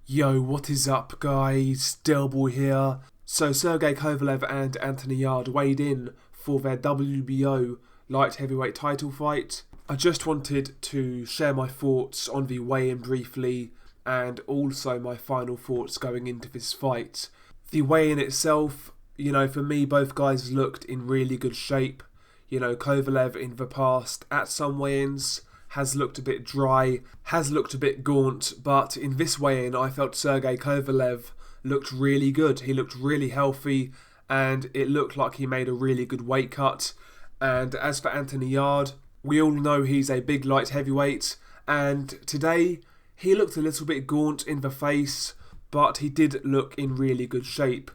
Yo, what is up, guys? Delboy here. So, Sergey Kovalev and Anthony Yarde weighed in for their WBO light heavyweight title fight. I just wanted to share my thoughts on the weigh-in briefly and also my final thoughts going into this fight. The weigh-in itself, for me, both guys looked in really good shape. Kovalev in the past at some weigh-ins has looked a bit dry, has looked a bit gaunt, but in this weigh-in I felt Sergey Kovalev looked really good. He looked really healthy and it looked like he made a really good weight cut. And as for Anthony Yarde, we all know he's a big light heavyweight, and today he looked a little bit gaunt in the face, but he did look in really good shape.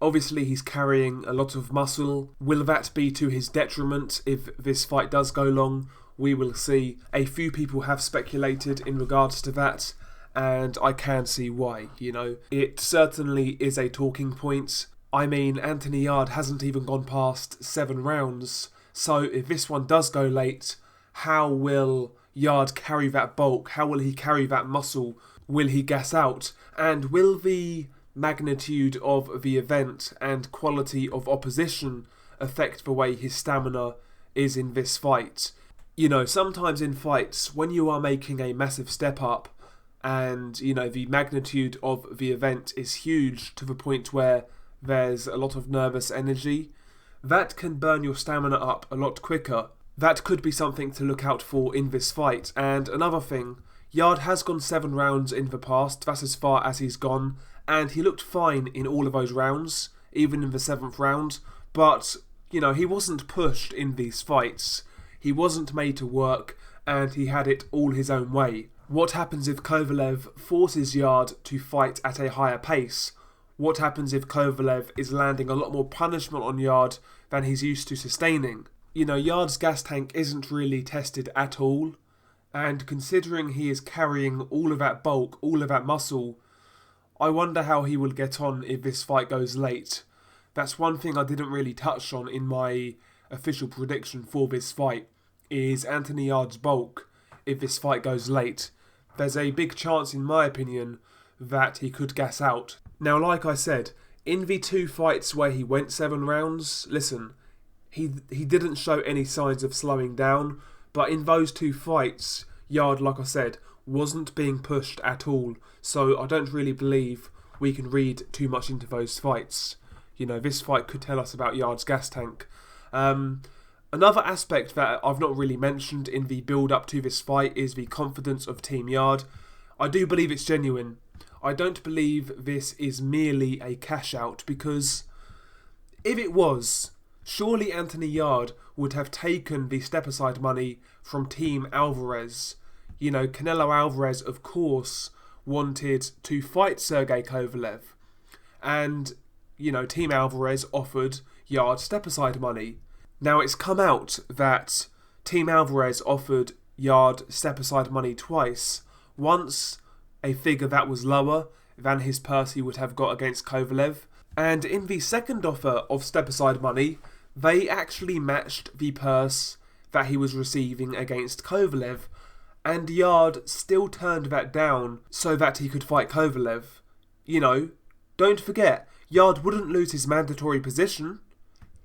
Obviously he's carrying a lot of muscle. Will that be to his detriment if this fight does go long? We will see. A few people have speculated in regards to that, and I can see why, It certainly is a talking point. I mean, Anthony Yarde hasn't even gone past 7 rounds, so if this one does go late, how will Yarde carry that bulk? How will he carry that muscle? Will he gas out? And will the magnitude of the event and quality of opposition affect the way his stamina is in this fight? Sometimes in fights, when you are making a massive step up and, the magnitude of the event is huge to the point where there's a lot of nervous energy, that can burn your stamina up a lot quicker. That could be something to look out for in this fight. And another thing, Yarde has gone 7 rounds in the past, that's as far as he's gone, and he looked fine in all of those rounds, even in the 7th round, but, he wasn't pushed in these fights. He wasn't made to work, and he had it all his own way. What happens if Kovalev forces Yarde to fight at a higher pace? What happens if Kovalev is landing a lot more punishment on Yarde than he's used to sustaining? Yarde's gas tank isn't really tested at all, and considering he is carrying all of that bulk, all of that muscle, I wonder how he will get on if this fight goes late. That's one thing I didn't really touch on in my official prediction for this fight, is Anthony Yarde's bulk if this fight goes late. There's a big chance, in my opinion, that he could gas out. Now, like I said, in the 2 fights where he went 7 rounds, listen, he didn't show any signs of slowing down, but in those 2 fights, Yarde, like I said, wasn't being pushed at all, so I don't really believe we can read too much into those fights. This fight could tell us about Yarde's gas tank. Another aspect that I've not really mentioned in the build-up to this fight is the confidence of Team Yarde. I do believe it's genuine. I don't believe this is merely a cash-out, because if it was, surely Anthony Yarde would have taken the step-aside money from Team Alvarez. Canelo Alvarez, of course, wanted to fight Sergey Kovalev. And, Team Alvarez offered Yarde step-aside money. Now, it's come out that Team Alvarez offered Yarde step-aside money twice. Once, a figure that was lower than his purse he would have got against Kovalev. And in the second offer of step-aside money, they actually matched the purse that he was receiving against Kovalev. And Yarde still turned that down so that he could fight Kovalev. Don't forget, Yarde wouldn't lose his mandatory position.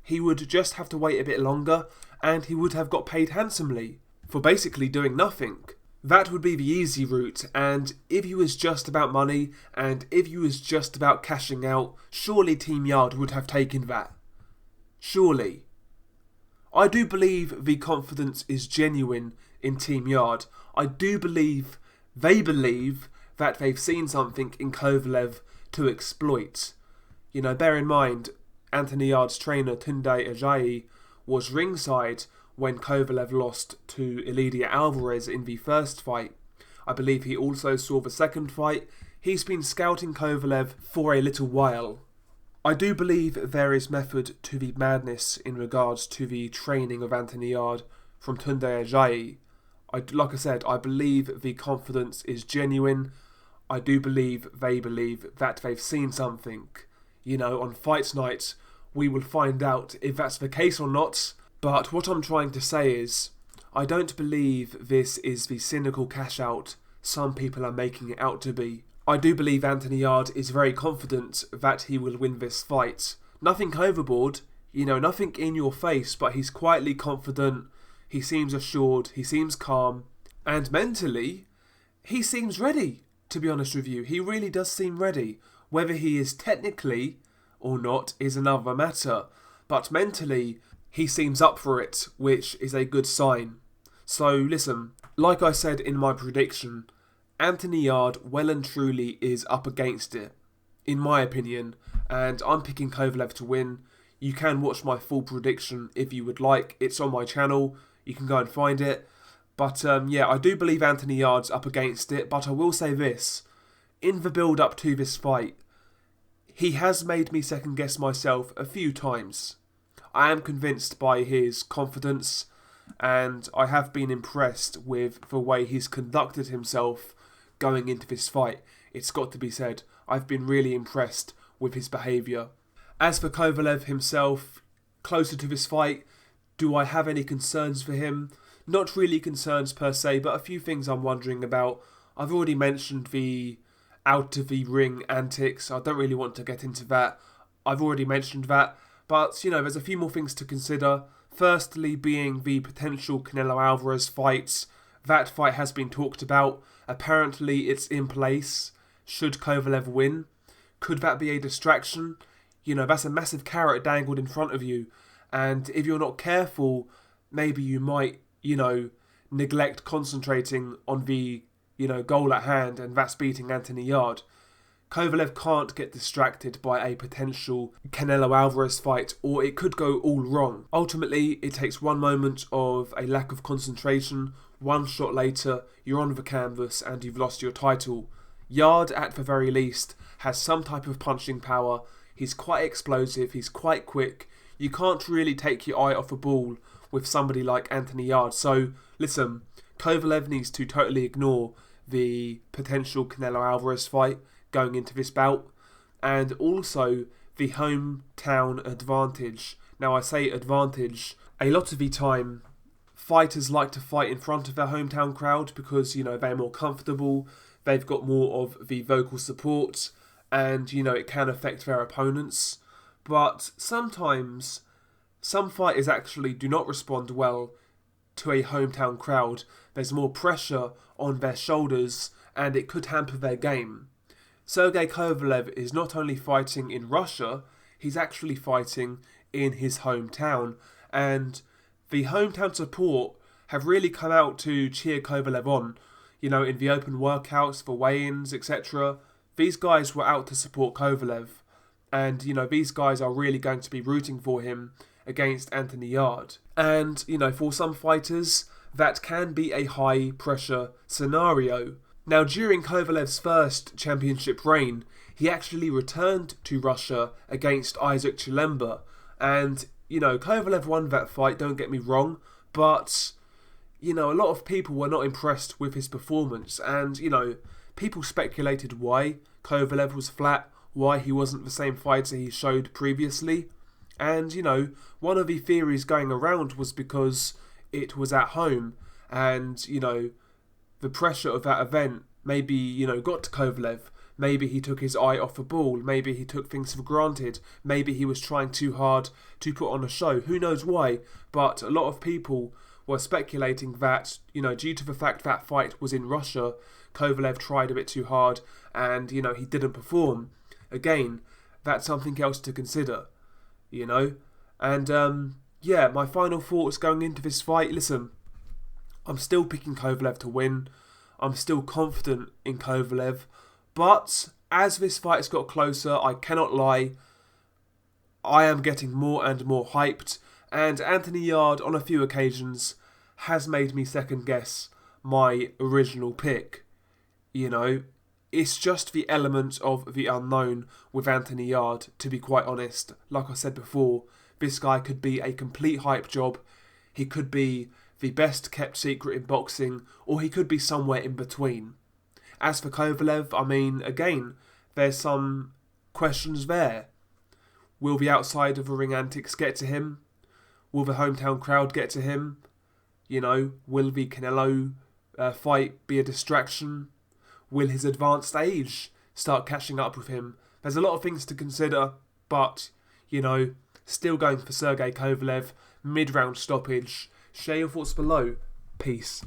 He would just have to wait a bit longer, and he would have got paid handsomely for basically doing nothing. That would be the easy route, and if he was just about money, and if he was just about cashing out, surely Team Yarde would have taken that. Surely. I do believe the confidence is genuine in Team Yarde. I do believe that they've seen something in Kovalev to exploit. Bear in mind, Anthony Yarde's trainer Tunde Ajayi was ringside when Kovalev lost to Yarde Alvarez in the first fight. I believe he also saw the second fight. He's been scouting Kovalev for a little while. I do believe there is method to the madness in regards to the training of Anthony Yarde from Tunde Ajayi. Like I said, I believe the confidence is genuine. I do believe that they've seen something. On fight night, we will find out if that's the case or not. But what I'm trying to say is, I don't believe this is the cynical cash out some people are making it out to be. I do believe Anthony Yarde is very confident that he will win this fight. Nothing overboard, nothing in your face, but he's quietly confident, he seems assured, he seems calm, and mentally, he seems ready, to be honest with you. He really does seem ready. Whether he is technically or not is another matter, but mentally, he seems up for it, which is a good sign. So listen, like I said in my prediction, Anthony Yarde well and truly is up against it, in my opinion, and I'm picking Kovalev to win. You can watch my full prediction if you would like. It's on my channel. You can go and find it. But I do believe Anthony Yarde's up against it, but I will say this. In the build-up to this fight, he has made me second-guess myself a few times. I am convinced by his confidence, and I have been impressed with the way he's conducted himself going into this fight. It's got to be said, I've been really impressed with his behaviour. As for Kovalev himself, closer to this fight, do I have any concerns for him? Not really concerns per se, but a few things I'm wondering about. I've already mentioned the out of the ring antics. I don't really want to get into that. I've already mentioned that. But, there's a few more things to consider. Firstly being the potential Canelo Alvarez fights. That fight has been talked about. Apparently it's in place. Should Kovalev win? Could that be a distraction? That's a massive carrot dangled in front of you. And if you're not careful, maybe you might, neglect concentrating on the, goal at hand, and that's beating Anthony Yarde. Kovalev can't get distracted by a potential Canelo Alvarez fight, or it could go all wrong. Ultimately, it takes one moment of a lack of concentration, one shot later, you're on the canvas and you've lost your title. Yarde, at the very least, has some type of punching power. He's quite explosive, he's quite quick. You can't really take your eye off a ball with somebody like Anthony Yarde. So, listen, Kovalev needs to totally ignore the potential Canelo Alvarez fight going into this bout, and also the hometown advantage. Now, I say advantage, a lot of the time, fighters like to fight in front of their hometown crowd because, they're more comfortable, they've got more of the vocal support, and, it can affect their opponents. But sometimes, some fighters actually do not respond well to a hometown crowd. There's more pressure on their shoulders, and it could hamper their game. Sergey Kovalev is not only fighting in Russia, he's actually fighting in his hometown. And the hometown support have really come out to cheer Kovalev on. In the open workouts, for weigh-ins, etc. These guys were out to support Kovalev. And, these guys are really going to be rooting for him against Anthony Yarde. And, for some fighters, that can be a high-pressure scenario. Now, during Kovalev's first championship reign, he actually returned to Russia against Isaac Chilemba. And, Kovalev won that fight, don't get me wrong, but, a lot of people were not impressed with his performance. And, people speculated why Kovalev was flat, why he wasn't the same fighter he showed previously. And, one of the theories going around was because it was at home and, the pressure of that event maybe, got to Kovalev. Maybe he took his eye off the ball. Maybe he took things for granted. Maybe he was trying too hard to put on a show. Who knows why? But a lot of people were speculating that, due to the fact that fight was in Russia, Kovalev tried a bit too hard and, he didn't perform. Again, that's something else to consider, And, my final thoughts going into this fight. Listen, I'm still picking Kovalev to win. I'm still confident in Kovalev. But as this fight's got closer, I cannot lie, I am getting more and more hyped. And Anthony Yarde, on a few occasions, has made me second guess my original pick. It's just the element of the unknown with Anthony Yarde, to be quite honest. Like I said before, this guy could be a complete hype job. He could be the best kept secret in boxing, or he could be somewhere in between. As for Kovalev, again, there's some questions there. Will the outside of the ring antics get to him? Will the hometown crowd get to him? Will the Canelo fight be a distraction? Will his advanced age start catching up with him. There's a lot of things to consider, but, you know, still going for Sergey Kovalev, mid-round stoppage. Share your thoughts below. Peace.